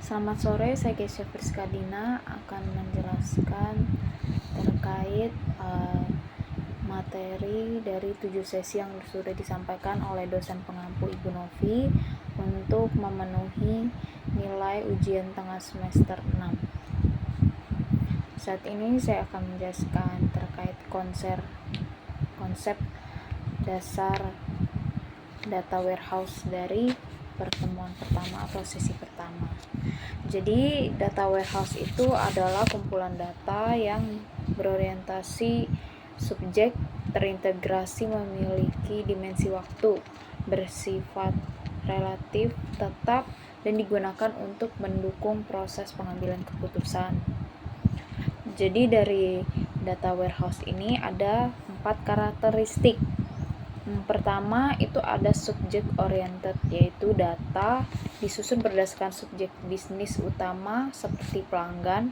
Selamat sore, saya Kesha Friskadina akan menjelaskan terkait materi dari 7 sesi yang sudah disampaikan oleh dosen pengampu Ibu Novi untuk memenuhi nilai ujian tengah semester 6. Saat ini saya akan menjelaskan terkait konsep dasar data warehouse dari pertemuan pertama atau sesi pertama. Jadi data warehouse itu adalah kumpulan data yang berorientasi subjek, terintegrasi, memiliki dimensi waktu, bersifat relatif, tetap, dan digunakan untuk mendukung proses pengambilan keputusan. Jadi dari data warehouse ini ada 4 karakteristik. Yang pertama itu ada subject oriented, yaitu data disusun berdasarkan subjek bisnis utama seperti pelanggan,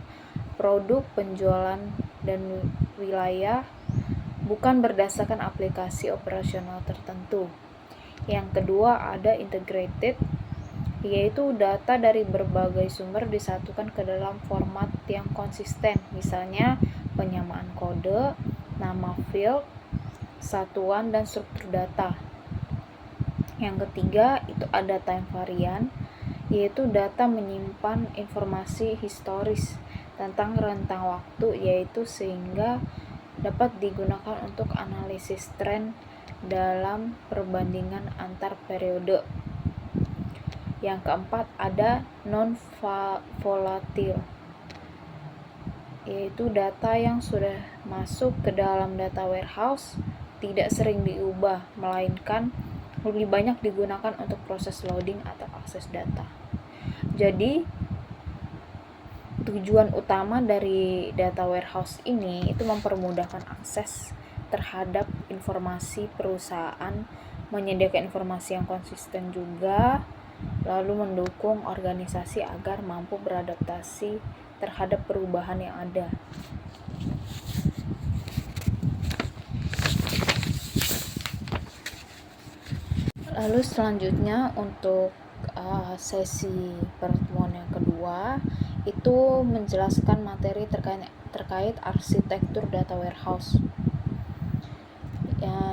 produk, penjualan, dan wilayah, bukan berdasarkan aplikasi operasional tertentu. Yang kedua ada integrated, yaitu data dari berbagai sumber disatukan ke dalam format yang konsisten, misalnya penyamaan kode, nama field, satuan, dan struktur data. Yang ketiga itu ada time variant, yaitu data menyimpan informasi historis tentang rentang waktu, yaitu sehingga dapat digunakan untuk analisis tren dalam perbandingan antar periode. Yang keempat ada non-volatile, yaitu data yang sudah masuk ke dalam data warehouse tidak sering diubah, melainkan lebih banyak digunakan untuk proses loading atau akses data. Jadi tujuan utama dari data warehouse ini itu mempermudahkan akses terhadap informasi perusahaan, menyediakan informasi yang konsisten juga, lalu mendukung organisasi agar mampu beradaptasi terhadap perubahan yang ada. Lalu selanjutnya untuk sesi pertemuan yang kedua itu menjelaskan materi terkait arsitektur data warehouse,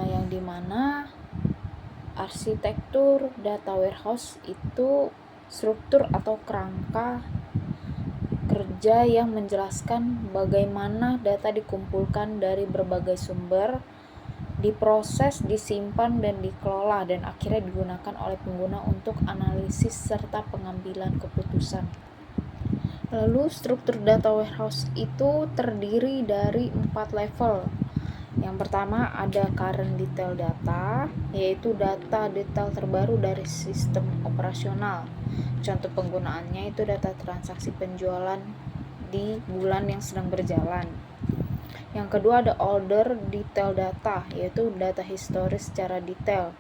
yang dimana arsitektur data warehouse itu struktur atau kerangka kerja yang menjelaskan bagaimana data dikumpulkan dari berbagai sumber, diproses, disimpan, dan dikelola, dan akhirnya digunakan oleh pengguna untuk analisis serta pengambilan keputusan. Lalu struktur data warehouse itu terdiri dari 4 level. Yang pertama ada current detail data, yaitu data detail terbaru dari sistem operasional. Contoh penggunaannya itu data transaksi penjualan di bulan yang sedang berjalan. Yang kedua ada older detail data, yaitu data historis secara detail.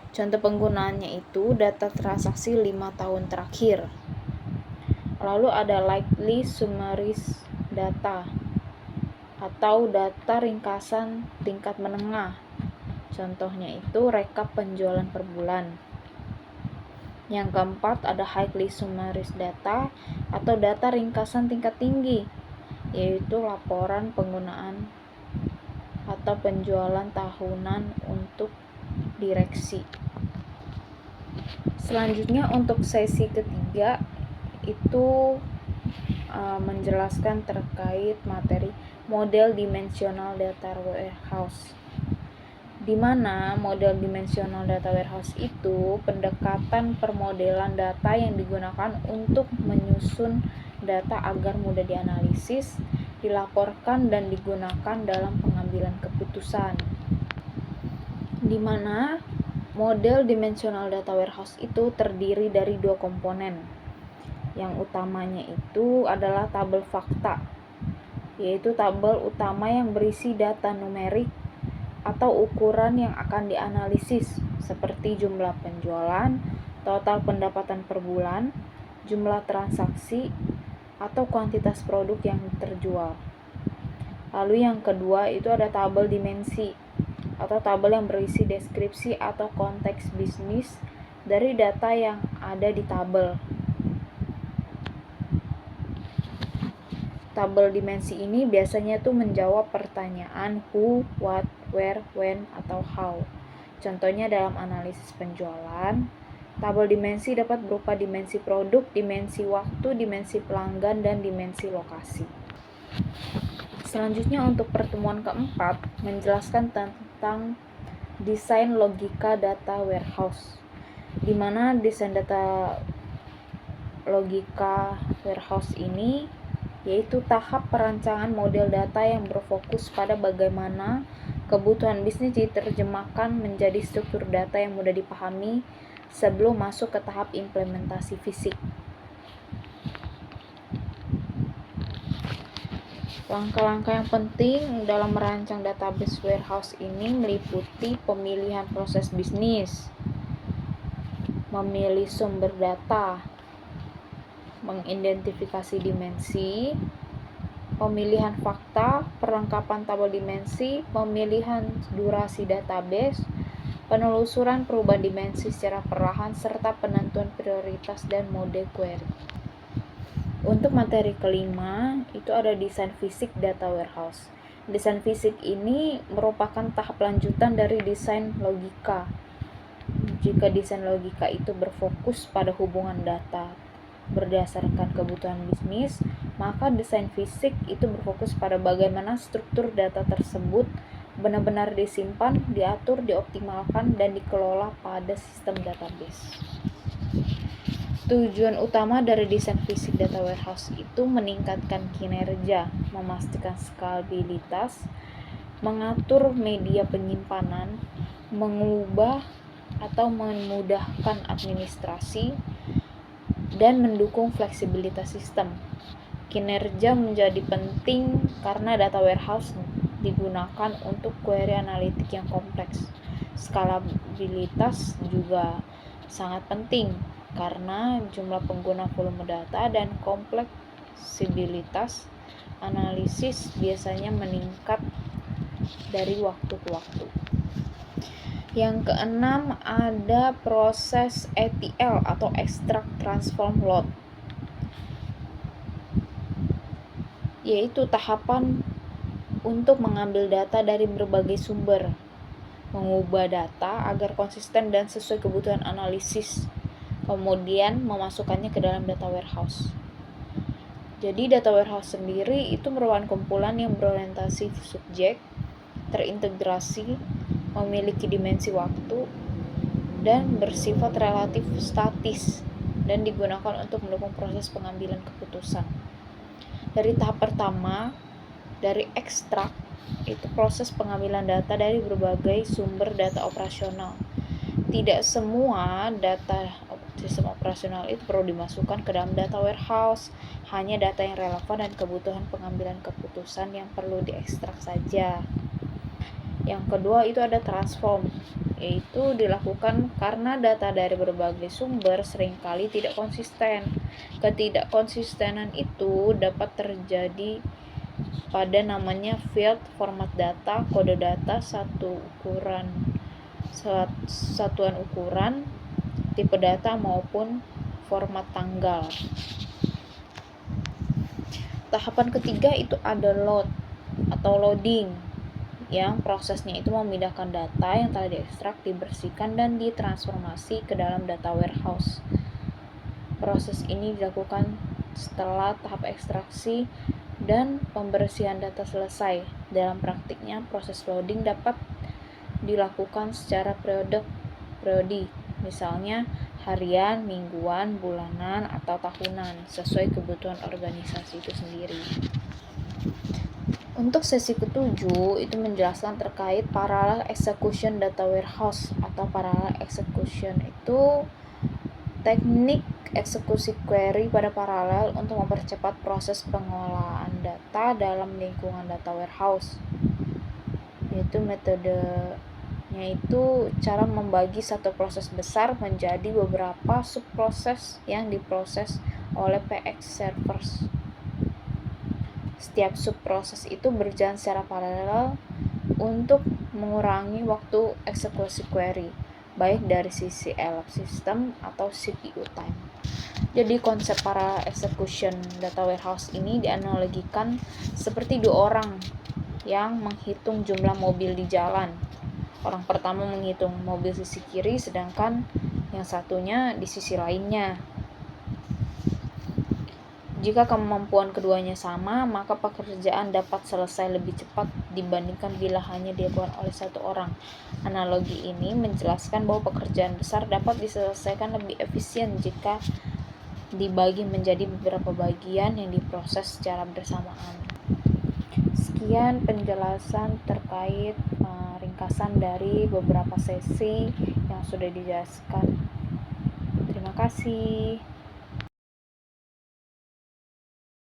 Contoh penggunaannya itu data transaksi 5 tahun terakhir. Lalu ada likely summaries data, atau data ringkasan tingkat menengah. Contohnya itu rekap penjualan per bulan. Yang keempat ada highly summaries data, atau data ringkasan tingkat tinggi, yaitu laporan penggunaan atau penjualan tahunan untuk direksi. Selanjutnya untuk sesi ketiga itu menjelaskan terkait materi model dimensional data warehouse, di mana model dimensional data warehouse itu pendekatan permodelan data yang digunakan untuk menyusun data agar mudah dianalisis, dilaporkan, dan digunakan dalam pengambilan keputusan. Di mana model dimensional data warehouse itu terdiri dari 2 komponen. Yang utamanya itu adalah tabel fakta, yaitu tabel utama yang berisi data numerik atau ukuran yang akan dianalisis, seperti jumlah penjualan, total pendapatan per bulan, jumlah transaksi, atau kuantitas produk yang terjual. Lalu yang kedua itu ada tabel dimensi, atau tabel yang berisi deskripsi atau konteks bisnis dari data yang ada di tabel. Tabel dimensi ini biasanya tuh menjawab pertanyaan who, what, where, when, atau how. Contohnya dalam analisis penjualan, tabel dimensi dapat berupa dimensi produk, dimensi waktu, dimensi pelanggan, dan dimensi lokasi. Selanjutnya untuk pertemuan keempat, menjelaskan tentang desain logika data warehouse, di mana desain data logika warehouse ini yaitu tahap perancangan model data yang berfokus pada bagaimana kebutuhan bisnis diterjemahkan menjadi struktur data yang mudah dipahami sebelum masuk ke tahap implementasi fisik. Langkah-langkah yang penting dalam merancang database warehouse ini meliputi pemilihan proses bisnis, memilih sumber data, mengidentifikasi dimensi, pemilihan fakta, perlengkapan tabel dimensi, pemilihan durasi database, penelusuran perubahan dimensi secara perlahan, serta penentuan prioritas dan mode query. Untuk materi kelima, itu ada desain fisik data warehouse. Desain fisik ini merupakan tahap lanjutan dari desain logika. Jika desain logika itu berfokus pada hubungan data berdasarkan kebutuhan bisnis, maka desain fisik itu berfokus pada bagaimana struktur data tersebut benar-benar disimpan, diatur, dioptimalkan, dan dikelola pada sistem database. Tujuan utama dari desain fisik data warehouse itu meningkatkan kinerja, memastikan skalabilitas, mengatur media penyimpanan, mengubah atau memudahkan administrasi, dan mendukung fleksibilitas sistem. Kinerja menjadi penting karena data warehouse digunakan untuk query analitik yang kompleks. Skalabilitas juga sangat penting karena jumlah pengguna, volume data, dan kompleksibilitas analisis biasanya meningkat dari waktu ke waktu. Yang keenam ada proses ETL atau Extract Transform Load, yaitu tahapan untuk mengambil data dari berbagai sumber, mengubah data agar konsisten dan sesuai kebutuhan analisis, kemudian memasukkannya ke dalam data warehouse. Jadi data warehouse sendiri itu merupakan kumpulan yang berorientasi subjek, terintegrasi, memiliki dimensi waktu, dan bersifat relatif statis dan digunakan untuk mendukung proses pengambilan keputusan. Dari tahap pertama, dari ekstrak, itu proses pengambilan data dari berbagai sumber data operasional. Tidak semua data sistem operasional itu perlu dimasukkan ke dalam data warehouse, hanya data yang relevan dan kebutuhan pengambilan keputusan yang perlu diekstrak saja. Yang kedua itu ada transform, yaitu dilakukan karena data dari berbagai sumber seringkali tidak konsisten. Ketidakkonsistenan itu dapat terjadi pada namanya field, format data, kode data, satuan ukuran, tipe data maupun format tanggal. Tahapan ketiga itu ada load atau loading, yang prosesnya itu memindahkan data yang telah diekstrak, dibersihkan, dan ditransformasi ke dalam data warehouse. Proses ini dilakukan setelah tahap ekstraksi dan pembersihan data selesai. Dalam praktiknya, proses loading dapat dilakukan secara periodi, misalnya harian, mingguan, bulanan, atau tahunan, sesuai kebutuhan organisasi itu sendiri. Untuk sesi ketujuh itu menjelaskan terkait parallel execution data warehouse atau parallel execution itu teknik eksekusi query pada paralel untuk mempercepat proses pengolahan data dalam lingkungan data warehouse. Yaitu metodenya itu cara membagi satu proses besar menjadi beberapa subproses yang diproses oleh PX servers. Setiap subproses itu berjalan secara paralel untuk mengurangi waktu eksekusi query, baik dari sisi elapsed system atau CPU time. Jadi konsep para execution data warehouse ini dianalogikan seperti dua orang yang menghitung jumlah mobil di jalan. Orang pertama menghitung mobil sisi kiri, sedangkan yang satunya di sisi lainnya. Jika kemampuan keduanya sama, maka pekerjaan dapat selesai lebih cepat dibandingkan bila hanya dilakukan oleh satu orang. Analogi ini menjelaskan bahwa pekerjaan besar dapat diselesaikan lebih efisien jika dibagi menjadi beberapa bagian yang diproses secara bersamaan. Sekian penjelasan terkait ringkasan dari beberapa sesi yang sudah dijelaskan. Terima kasih.